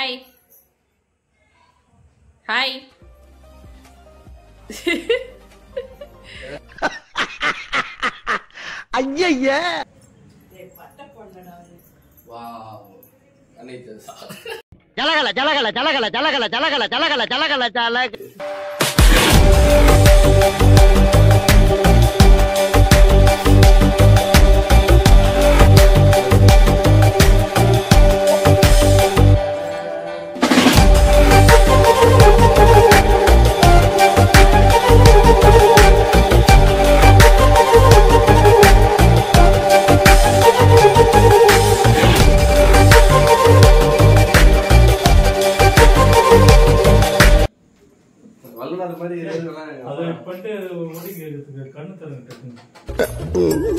Hi hi. ஐயா ஜலகல ஜலகல ஜலகல ஜலகல ஜலகல ஜலகல ஜலகல ஜலக.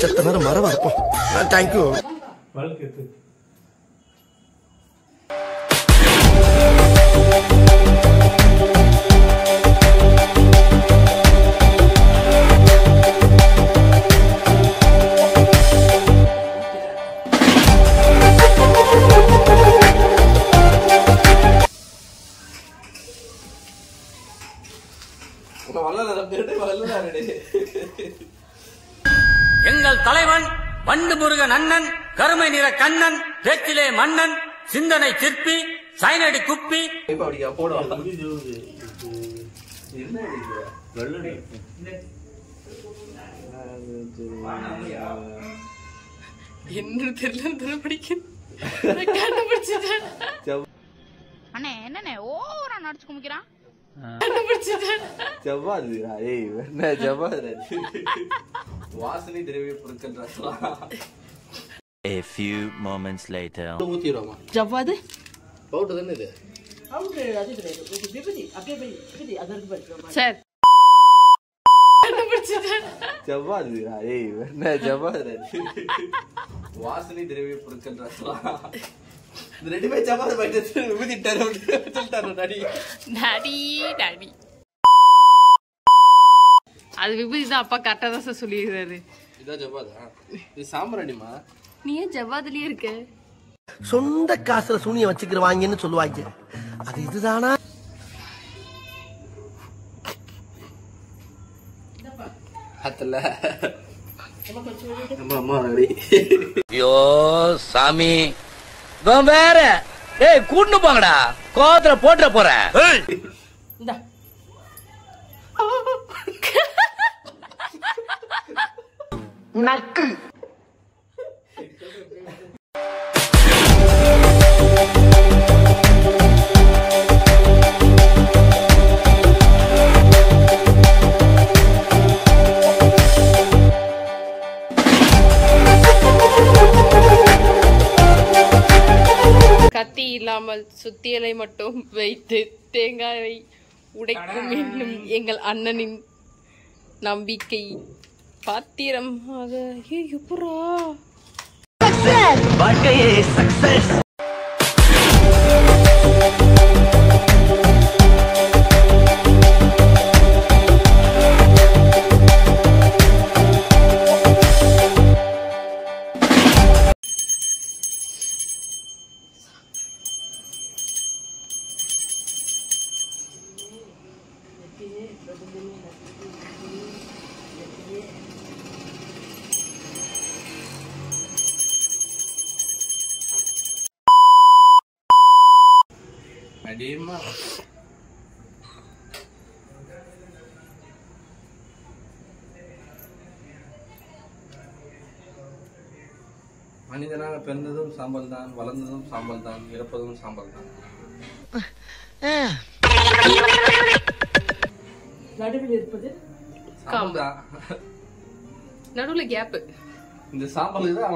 செத்த நேரம் மரம் இருப்போம். தேங்க்யூ. எங்கள் தலைவன் வண்டு முருகன் அண்ணன், கருமை நிற கண்ணன், பேச்சிலே மன்னன், சிந்தனை சிற்பி, சைனடி குப்பி. என்று தெரியல படிக்கிறேன். அண்ணே என்னண்ணே ஓவரா நடிச்சு குமிக்கிறான். வாசனை திரவிய பொருட்கள். A few moments later. ஜவ்வாது பவுடர் தானே இது? சார் வாசனை திரவிய பொருட்கள். ரெண்டு பேர் ஜவ்வாது டாடி அது விபூதி தான். அப்பா கரெக்டா தான் சார் சொல்லிடுறாரு. இதான் ஜவ்வாதா? இது சாம்பிராணிமா? நீ ஏன் ஜவ்வாதுலயே இருக்க? சொந்த காசுல சூனிய வச்சுக்கிறவாங்கன்னு சொல்லுவாங்க. அது இதுதானா? அத்தல அம்மா ரெடி. ஐயோ சாமி, வேற ஏய் கூட்டு போங்கடா, கோவத்துல போட்டுற போறேன். நக்கு கத்தி இல்லாமல் சுத்தியலை மட்டும் வைத்து தேங்காயை உடைக்கும் என்னும் எங்கள் அண்ணனின் நம்பிக்கை பாத்திரமாக. எப்பரா வாழ்க்கையே சக்சஸ். அடிமா மனிதனாக பிறந்ததும் சாம்பல் தான், வளர்ந்ததும் சாம்பல் தான், இறப்பதும் சாம்பல் தான். நடுவில் இருப்பது சாம்பல் தான். நடுவுல கேப். இந்த சாம்பலுக்கு தான்